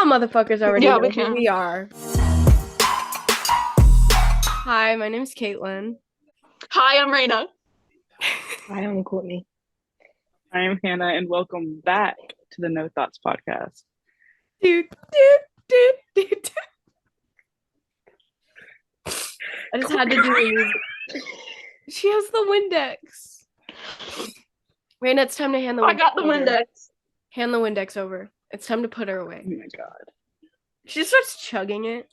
motherfuckers already Yeah, know we who can. we are. Hi, my name is Caitlin. Hi, I'm Raina. Hi, I'm Courtney. I am Hannah, and welcome back to the No Thoughts podcast. Dude, dude, dude, dude. I just had to do it. She has the Windex. Raina, it's time to hand the Windex I got the over. Windex. Hand the Windex over. It's time to put her Oh away. my god. She just starts chugging it.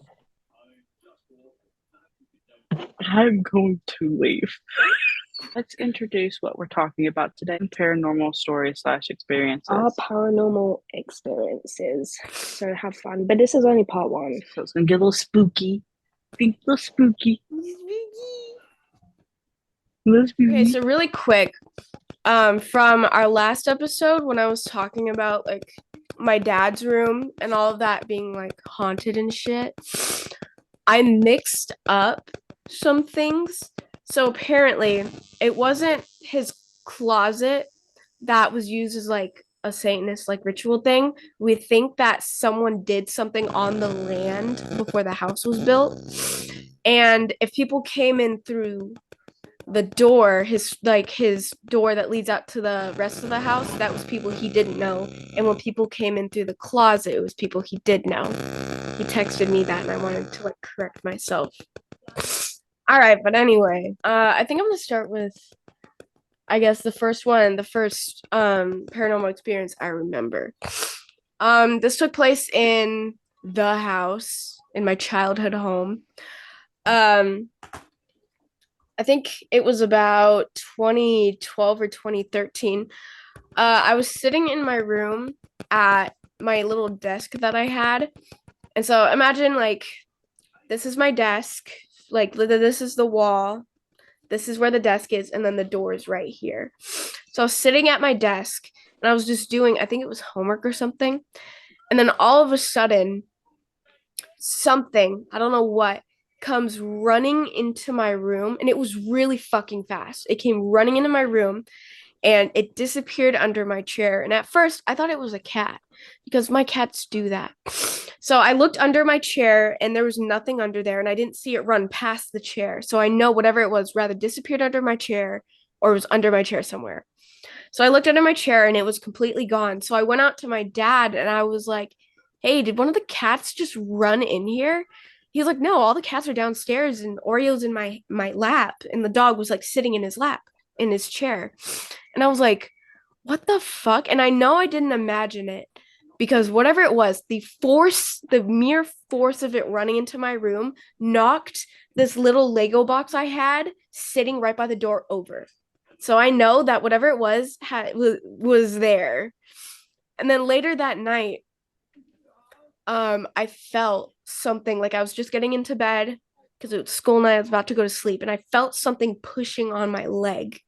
I'm going to leave. Let's introduce what we're talking about today. Paranormal stories / experiences. Our paranormal experiences. So have fun. But this is only part one. So it's gonna get a little spooky. A little spooky. A little spooky. Okay, so really quick, from our last episode when I was talking about like my dad's room and all of that being like haunted and shit, I mixed up some things. So apparently it wasn't his closet that was used as like a Satanist like ritual thing. We think that someone did something on the land before the house was built. And if people came in through the door, his door that leads out to the rest of the house, that was people he didn't know. And when people came in through the closet, it was people he did know. He texted me that and I wanted to like correct myself. All right, but anyway, I think I'm gonna start with, I guess, the first paranormal experience I remember. This took place in the house in my childhood home. I think it was about 2012 or 2013. I was sitting in my room at my little desk that I had. And so imagine like this is my desk, like this is the wall, this is where the desk is, and then the door is right here. So I was sitting at my desk and I was just doing, I think it was homework or something. And then all of a sudden, something, I don't know what, comes running into my room, and it was really fucking fast. It came running into my room and it disappeared under my chair. And at first, I thought it was a cat because my cats do that. So I looked under my chair and there was nothing under there, and I didn't see it run past the chair. So I know whatever it was rather disappeared under my chair or was under my chair somewhere. So I looked under my chair and it was completely gone. So I went out to my dad and I was like, hey, did one of the cats just run in here? He's like, no, all the cats are downstairs and Oreo's in my lap. And the dog was like sitting in his lap in his chair. And I was like, what the fuck? And I know I didn't imagine it because whatever it was, the mere force of it running into my room knocked this little Lego box I had sitting right by the door over. So I know that whatever it was was there. And then later that night, I felt something, like I was just getting into bed because it was school night. I was about to go to sleep, and I felt something pushing on my leg.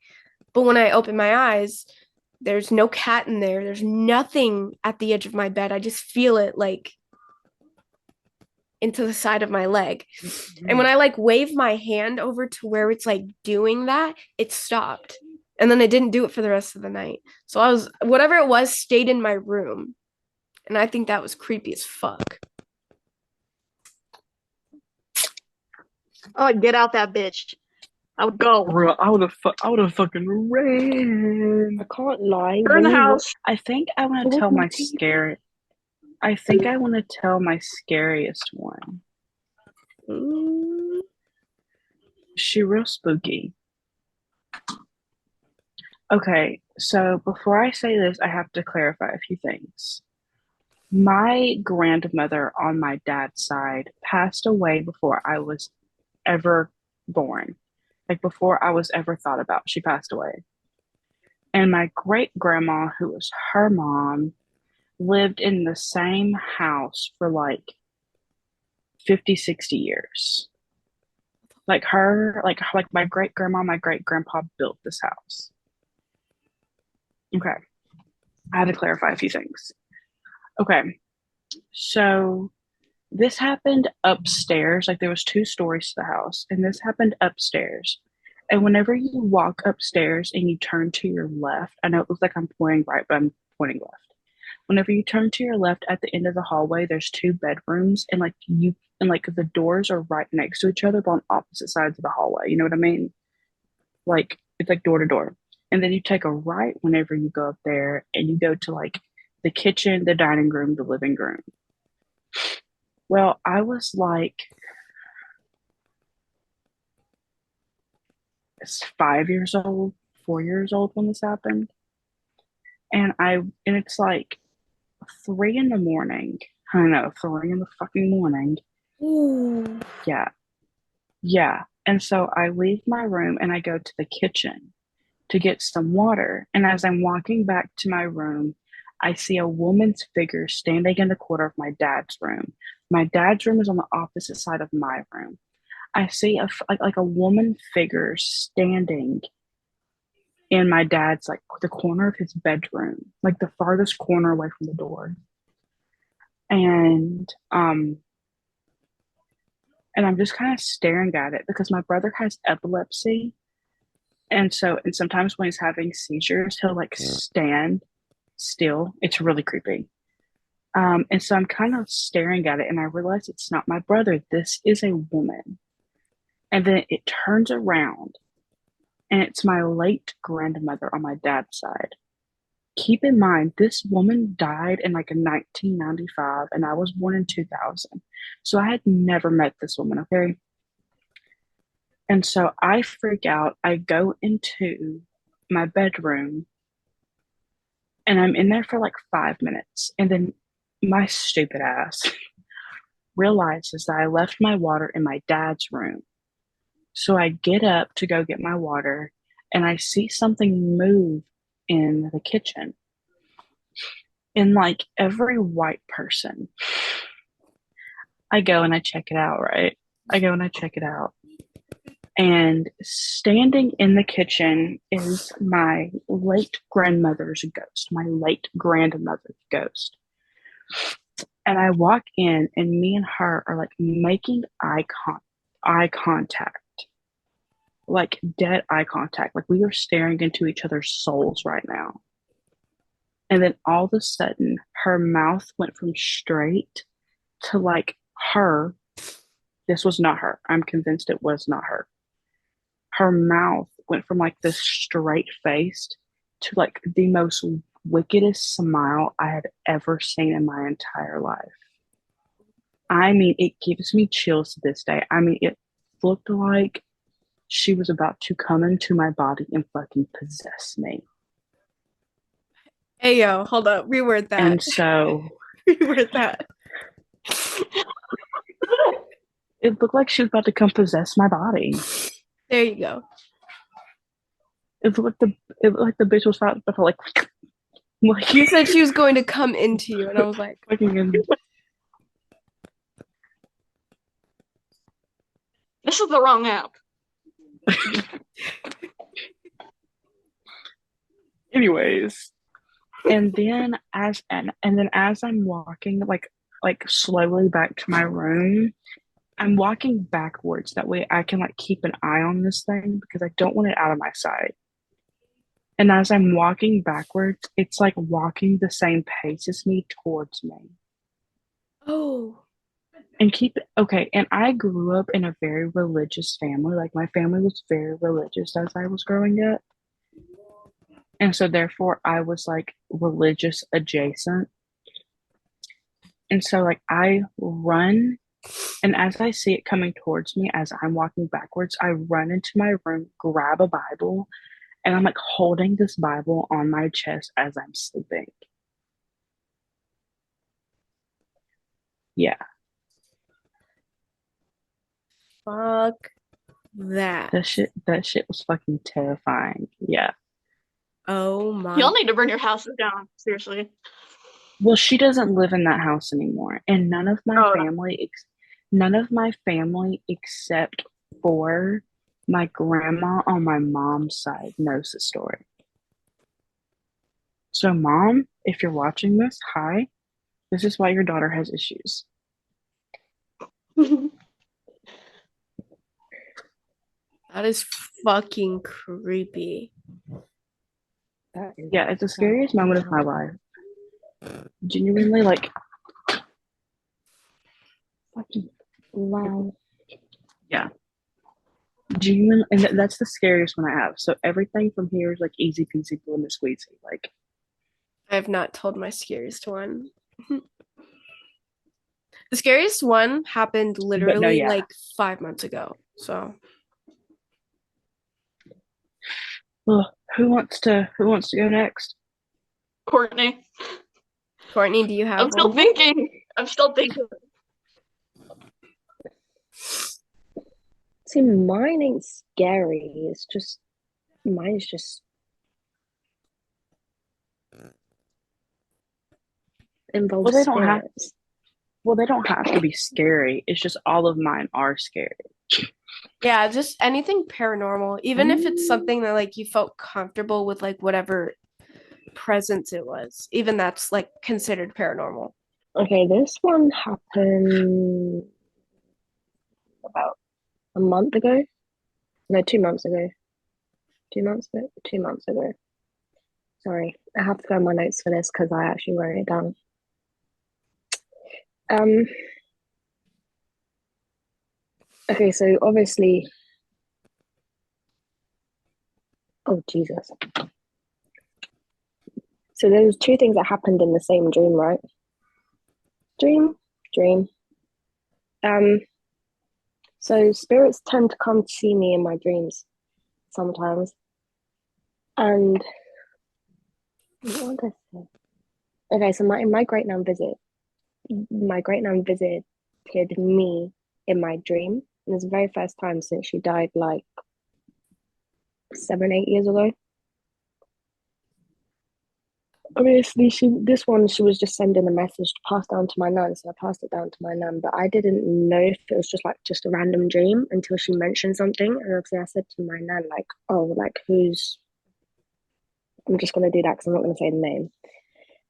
But when I opened my eyes, there's no cat in there. There's nothing at the edge of my bed. I just feel it like into the side of my leg. And when I like wave my hand over to where it's like doing that, it stopped. And then it didn't do it for the rest of the night. So whatever it was stayed in my room. And I think that was creepy as fuck. Oh, get out that bitch. I would go. Bro, I would have fucking ran. I can't lie. Burn the when you house. I think I want to tell my scary. I think I want to tell my scariest one. She real spooky. Okay, so before I say this, I have to clarify a few things. My grandmother on my dad's side passed away before I was ever born. Like before I was ever thought about, she passed away. And my great grandma, who was her mom, lived in the same house for like 50, 60 years. Like my great grandma, my great grandpa built this house. Okay. I had to clarify a few things. Okay. So this happened upstairs. Like there was 2 stories to the house, and this happened upstairs. And whenever you walk upstairs and you turn to your left, I know it looks like I'm pointing right, but I'm pointing left. Whenever you turn to your left at the end of the hallway, there's two bedrooms, and like the doors are right next to each other, but on opposite sides of the hallway. You know what I mean? Like it's like door to door. And then you take a right whenever you go up there, and you go to like the kitchen, the dining room, the living room. Well, I was like 5 years old, 4 years old when this happened. And it's like 3 in the morning. I know, 3 in the fucking morning. Ooh. Yeah, yeah. And so I leave my room and I go to the kitchen to get some water. And as I'm walking back to my room, I see a woman's figure standing in the corner of my dad's room. My dad's room is on the opposite side of my room. I see like a woman figure standing in my dad's like the corner of his bedroom, like the farthest corner away from the door. And and I'm just kind of staring at it because my brother has epilepsy. And sometimes when he's having seizures, he'll like stand still. It's really creepy. And so I'm kind of staring at it and I realize it's not my brother. This is a woman. And then it turns around and it's my late grandmother on my dad's side. Keep in mind, this woman died in like in 1995 and I was born in 2000. So I had never met this woman, okay? And so I freak out. I go into my bedroom and I'm in there for like 5 minutes. And then my stupid ass realizes that I left my water in my dad's room. So I get up to go get my water and I see something move in the kitchen. And like every white person, I go and I check it out, right? I go and I check it out. And standing in the kitchen is my late grandmother's ghost, my late grandmother's ghost. And I walk in, and me and her are like making eye contact, like dead eye contact. Like we are staring into each other's souls right now. And then all of a sudden, her mouth went from straight to like her. This was not her. I'm convinced it was not her. Her mouth went from like this straight faced to like the most wickedest smile I had ever seen in my entire life. I mean, it gives me chills to this day. I mean, it looked like she was about to come into my body and fucking possess me. Hey yo, hold up. Reword that. And so Reword that. it looked like she was about to come possess my body. There you go. It looked like the bitch was about to like You said she was going to come into you, and I was like, fucking. This is the wrong app. Anyways, and then as I'm walking like slowly back to my room, I'm walking backwards. That way I can like keep an eye on this thing because I don't want it out of my sight. And as I'm walking backwards, it's like walking the same pace as me towards me. oh, And okay, and I grew up in a very religious family. Like my family was very religious as I was growing up. And so therefore I was like religious adjacent. And so like I run, and as I see it coming towards me as I'm walking backwards, I run into my room, grab a Bible, and I'm like holding this Bible on my chest as I'm sleeping. Yeah, fuck that. that shit was fucking terrifying. Yeah. Oh my. Y'all need to burn your houses down. Seriously. Well, she doesn't live in that house anymore, and Oh, none of my family except for my grandma on my mom's side knows the story. So, mom, if you're watching this, hi. This is why your daughter has issues. no. That is fucking creepy. That is Yeah, it's the scariest moment of my life. Genuinely, like, Fucking wow. yeah, genuinely, and that's the scariest one I have. So everything from here is like easy peasy, lemon squeezy. Like, I have not told my scariest one. The scariest one happened but no, literally yeah. like 5 months ago. So Well, who wants to go next? Courtney. Courtney, do you I'm have still one? thinking. I'm still thinking. See, mine ain't scary. It's just mine's just Well, involves they don't have. spirits. Well, they don't have to be scary. It's just all of mine are scary. Yeah, just anything paranormal, even if it's something that like you felt comfortable with, like whatever presence it was. Even that's like considered paranormal. Okay, this one happened about a month ago. No, 2 months ago. 2 months ago. 2 months ago. Sorry, I have to go on my notes for this because I actually wrote it down. Um. Okay, so obviously, oh Jesus. So there was two things that happened in the same dream, right? Dream. Um. So spirits tend to come to see me in my dreams sometimes, and what did I say? Okay, so my great nan visited me in my dream. And it's the very first time since she died like 7, 8 years ago. Obviously, she was just sending a message to pass down to my nan, so I passed it down to my nan. But I didn't know if it was just a random dream until she mentioned something, and obviously I said to my nan like, "Oh, like who's?" I'm just gonna do that because I'm not gonna say the name.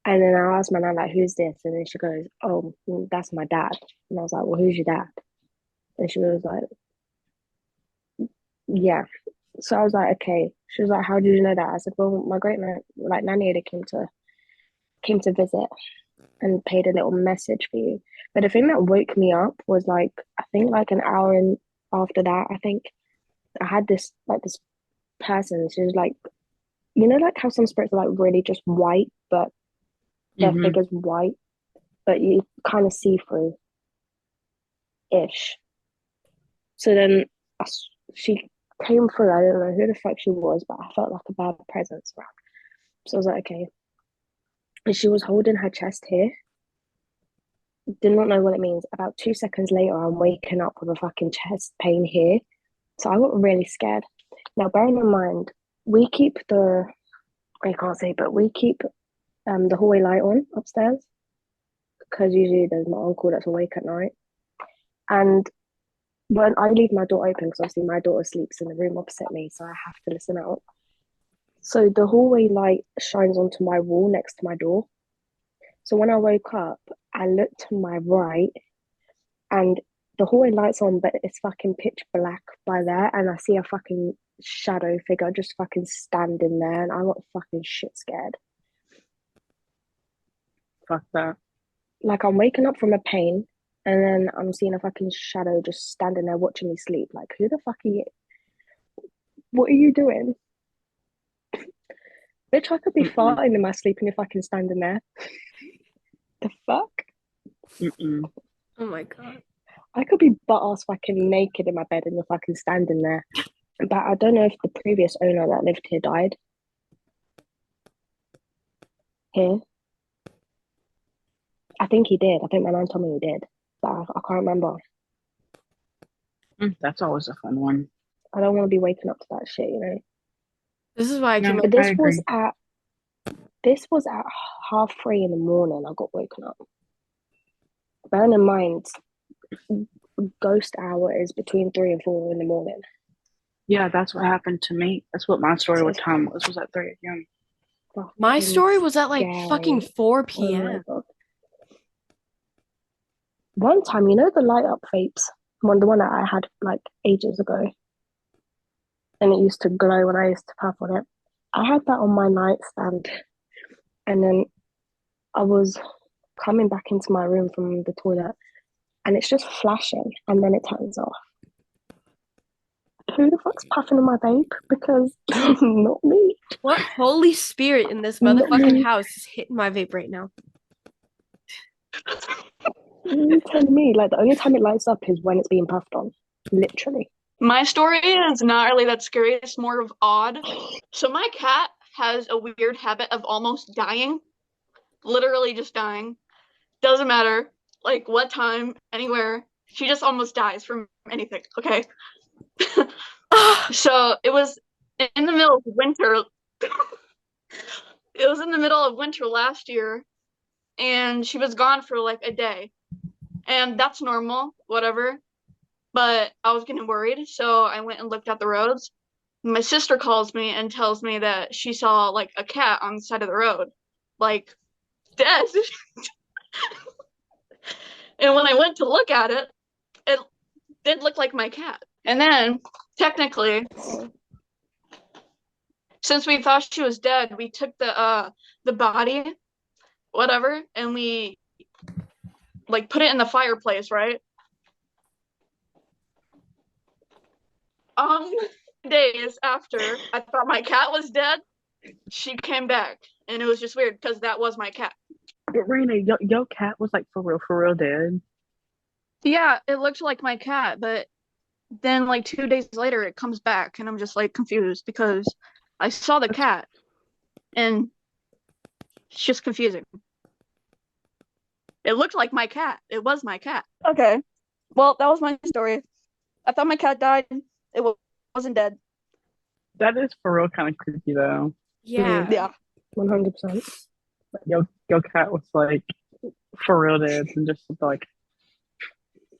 And then I asked my nan like, "Who's this?" And then she goes, "Oh, that's my dad." And I was like, "Well, who's your dad?" And she was like, "Yeah." So I was like, "Okay." She was like, "How did you know that?" I said, "Well, my great nan, like nanny, Ada came to visit and paid a little message for you." But the thing that woke me up was like, I think like an hour and after that, I think I had this person. She was like, like how some spirits are like really just white, but their Mm-hmm. figure's white, but you kind of see through ish. So then she came through. I don't know who the fuck she was, but I felt like a bad presence around. So I was like, okay. And she was holding her chest here. Did not know what it means. About 2 seconds later, I'm waking up with a fucking chest pain here. So I got really scared. Now, bearing in mind, we keep I can't say, but we keep the hallway light on upstairs because usually there's my uncle that's awake at night. And when I leave my door open, because obviously my daughter sleeps in the room opposite me, so I have to listen out. So the hallway light shines onto my wall next to my door. So when I woke up, I looked to my right and the hallway light's on, but it's fucking pitch black by there, and I see a fucking shadow figure just fucking standing there, and I got fucking shit scared. Fuck that. Like I'm waking up from a pain, and then I'm seeing a fucking shadow just standing there watching me sleep. Like, who the fuck are you? What are you doing? Bitch, I could be Mm-mm. farting in my sleep and you're fucking standing there. The fuck? Mm-mm. Oh my god. I could be butt ass fucking naked in my bed and you're fucking standing there. But I don't know if the previous owner that lived here died here. I think he did. I think my nan told me he did. But I can't remember. That's always a fun one. I don't want to be waking up to that shit. This is why I keep No, my But I agree. this was at 3:30 in the morning. I got woken up. Bearing in mind, ghost hour is between 3 and 4 in the morning. Yeah, that's what happened to me. That's what my story So with it's Tom was at 3 a.m. My fucking story was at like fucking scary. 4 Oh my p.m. god. One time, the light up vapes, the one that I had like ages ago, and it used to glow when I used to puff on it. I had that on my nightstand, and then I was coming back into my room from the toilet and it's just flashing and then it turns off. Who the fuck's puffing on my vape? Because not me. What Holy Spirit in this Not motherfucking me. house is hitting my vape right now? You telling me like the only time it lights up is when it's being puffed on. Literally. My story is not really that scary. It's more of odd. So my cat has a weird habit of almost dying. Literally just dying. Doesn't matter like what time, anywhere. She just almost dies from anything. Okay. So it was in the middle of winter. It was in the middle of winter last year, and she was gone for like a day. And that's normal, whatever. But I was getting worried, so I went and looked at the roads. My sister calls me and tells me that she saw like a cat on the side of the road, like dead. And when I went to look at it, it did look like my cat. And then, technically, since we thought she was dead, we took the body, whatever, and we like put it in the fireplace, right? Um, days after I thought my cat was dead, she came back, and it was just weird because that was my cat. But Raina, your cat was like for real dead. Yeah, it looked like my cat, but then like 2 days later it comes back, and I'm just like confused because I saw the cat, and it's just confusing. It looked like my cat. It was my cat. Okay. Well, that was my story. I thought my cat died. It wasn't dead. That is for real kind of creepy though. Yeah. Yeah. 100%. Your cat was like for real dead and just like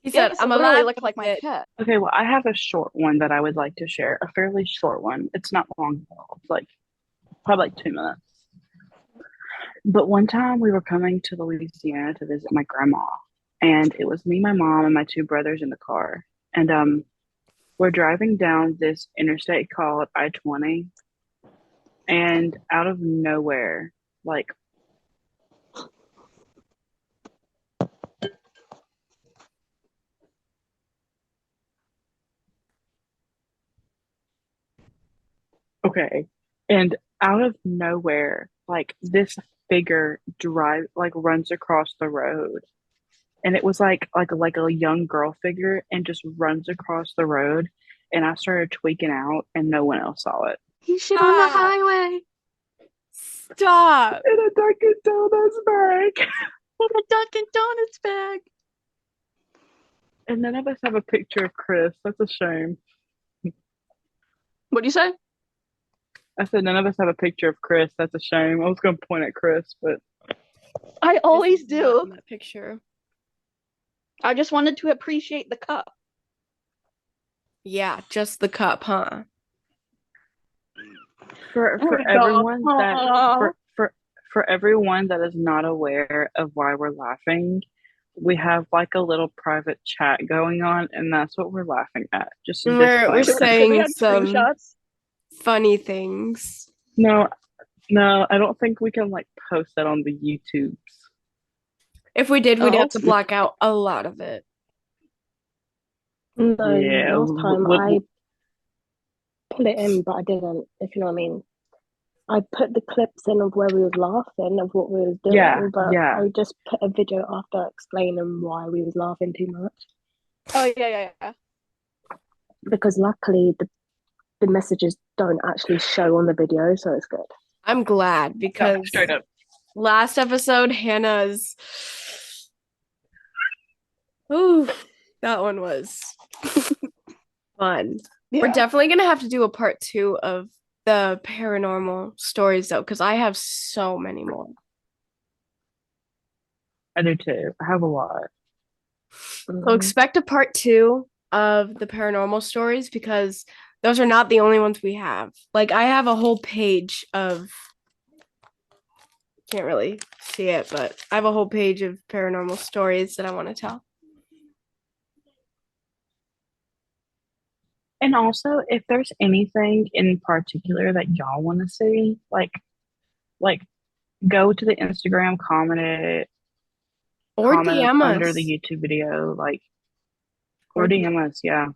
He said, Yes, it I'm literally alive. looked like my cat. okay, well I have a short one that I would like to share. A fairly short one. It's not long at all. It's like probably like 2 minutes. But one time we were coming to Louisiana to visit my grandma, and it was me, my mom, and my two brothers in the car. And we're driving down this interstate called I-20, and out of nowhere, like okay, and out of nowhere, like this figure runs across the road, and it was like a young girl figure, and just runs across the road, and I started tweaking out, and no one else saw it. He shit on the Ah, highway stop. In a Dunkin' Donuts bag. in a Dunkin' Donuts bag. And none of us have a picture of Chris. That's a shame. What do you say? I said none of us have a picture of Chris. That's a shame. I was going to point at Chris, but I always This is not do. in that picture. I just wanted to appreciate the cup. Yeah, just the cup, huh? for There for we go. everyone that Aw. for everyone that is not aware of why we're laughing, we have like a little private chat going on, and that's what we're laughing at. Just a And we're disclaimer. Should we saying have some screenshots? funny things. No, no, I don't think we can like post that on the YouTubes. If we did, we'd have Oh. to block out a lot of it. No, Yeah, last time I put it in, but I didn't, if you know what I mean. I put the clips in of where we was laughing of what we was yeah, doing, but yeah. I just put a video after explaining why we was laughing too much. Oh yeah. Because luckily the messages don't actually show on the video, so it's good. I'm glad because Straight up. last episode, Hannah's. Ooh, that one was fun. We're Yeah. definitely gonna have to do a part 2 of the paranormal stories though, because I have so many more. I do too. I have a lot. So expect a part 2 of the paranormal stories because those are not the only ones we have. Like I have a whole page of can't really see it, but I have a whole page of paranormal stories that I want to tell. And also, if there's anything in particular that y'all want to see, like go to the Instagram, Or comment DM under the us. YouTube video, like, or Or DM. DM us. Yeah,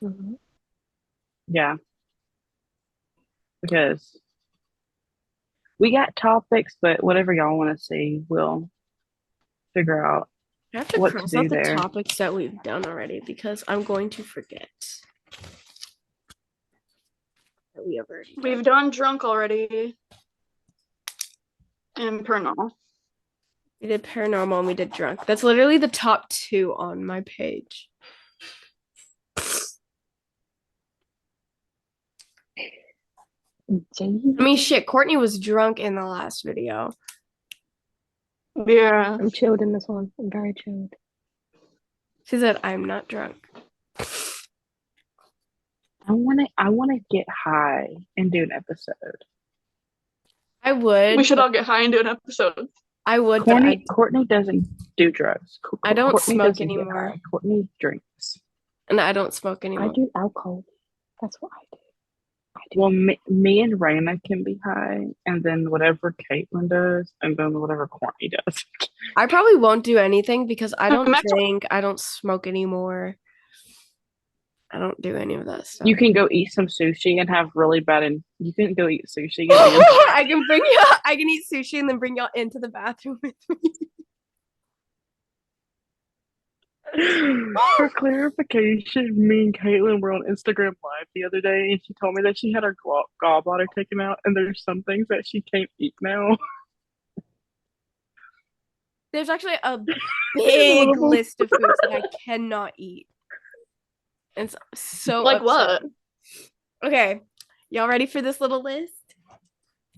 Mhm. yeah, because we got topics, but whatever y'all want to see, we'll figure out I have to what to cross out do the there. topics that we've done already because I'm going to forget that we have already done. We've done drunk already. And paranormal. We did paranormal and we did drunk. That's literally the top 2 on my page. I mean, shit, Courtney was drunk in the last video. Yeah. I'm chilled in this one. I'm very chilled. She said, I'm not drunk. I want to get high and do an episode. I would. We should all get high and do an episode. I would, but Courtney doesn't do drugs. I don't Courtney smoke doesn't get anymore. high. Courtney drinks. And I don't smoke I anymore. do alcohol. That's what I do. Well, me and Raina can be high, and then whatever Caitlin does, and then whatever Courtney does. I probably won't do anything because I don't Max- drink. I don't smoke anymore. I don't do any of that stuff. You can go eat some sushi and have really bad, and you can go eat sushi. I can bring you. I can eat sushi and then bring y'all into the bathroom with me. For clarification, me and Caitlin were on Instagram Live the other day, and she told me that she had her gallbladder taken out, and there's some things that she can't eat now. There's actually a big list of foods that I cannot eat. And it's so like upsetting. what? Okay, y'all ready for this little list?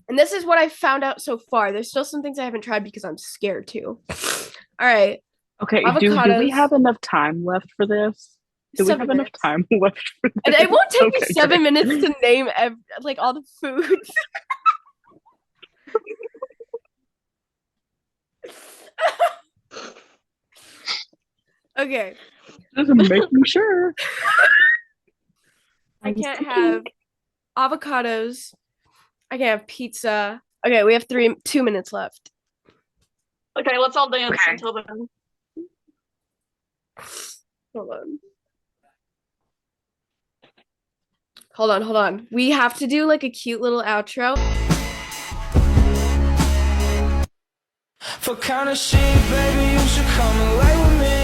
And this is what I found out so far. There's still some things I haven't tried because I'm scared to. All right. Okay, do we have enough time left for this? Do we have enough time left for this? And it won't take me 7 great. minutes to name like all the foods. Okay. Just making sure. I can't have avocados. I can't have pizza. Okay, we have 2 minutes left. Okay, let's all dance until then. Hold on. We have to do like a cute little outro. For kind of sheep, baby, you should come and lay with me.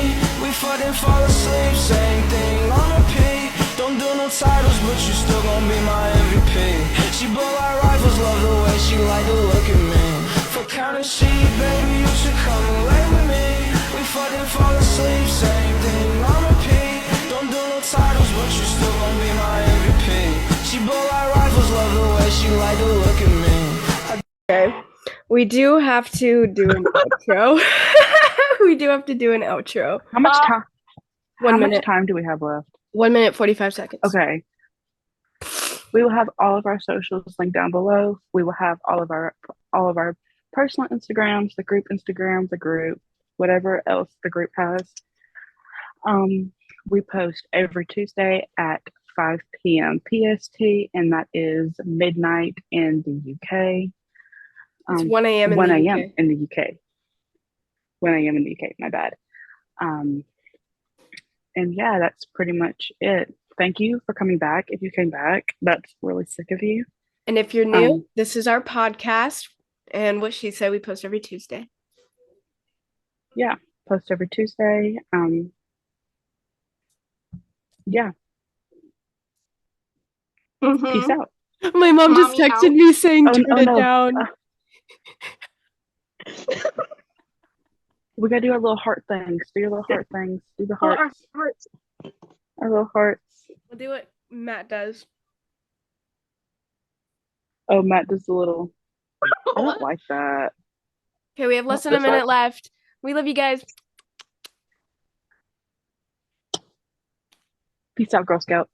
We fucking fall asleep, same thing on repeat. Don't do no titles, but you still gon' be my MVP. She blow like rifles, love the way she like to look at me. For kind of sheep, baby, you should come and lay with me. We fucking fall asleep, same thing on repeat. Don't do no titles, but you still gon' be my MVP. She blow like rifles, love the way she like to look at me. Okay. We do have to do an outro. We do have to do an outro. How much time? 1 minute. How much time do we have left? 1 minute, 45 seconds. Okay. We will have all of our socials linked down below. We will have all of our personal Instagrams, the group Instagram, the group, whatever else the group has. We post every Tuesday at 5 p.m. PST, and that is midnight in the UK. It's 1 a.m. in 1 the a.m. UK. in the UK. 1 a.m. in the UK, my bad. And yeah, that's pretty much it. Thank you for coming back. If you came back, that's really sick of you. And if you're new, this is our podcast. And what she said, we post every Tuesday. Yeah, post every Tuesday. Yeah. Peace out. My mom just Mommy texted out. me saying, turn it no. down. We gotta do our little heart things. Do your little heart things. Do the Oh, hearts. our hearts. Our little hearts. We'll do what Matt does. Oh, Matt does the little. I don't like that. Okay, we have less than a minute left. We love you guys. Peace out, Girl Scouts.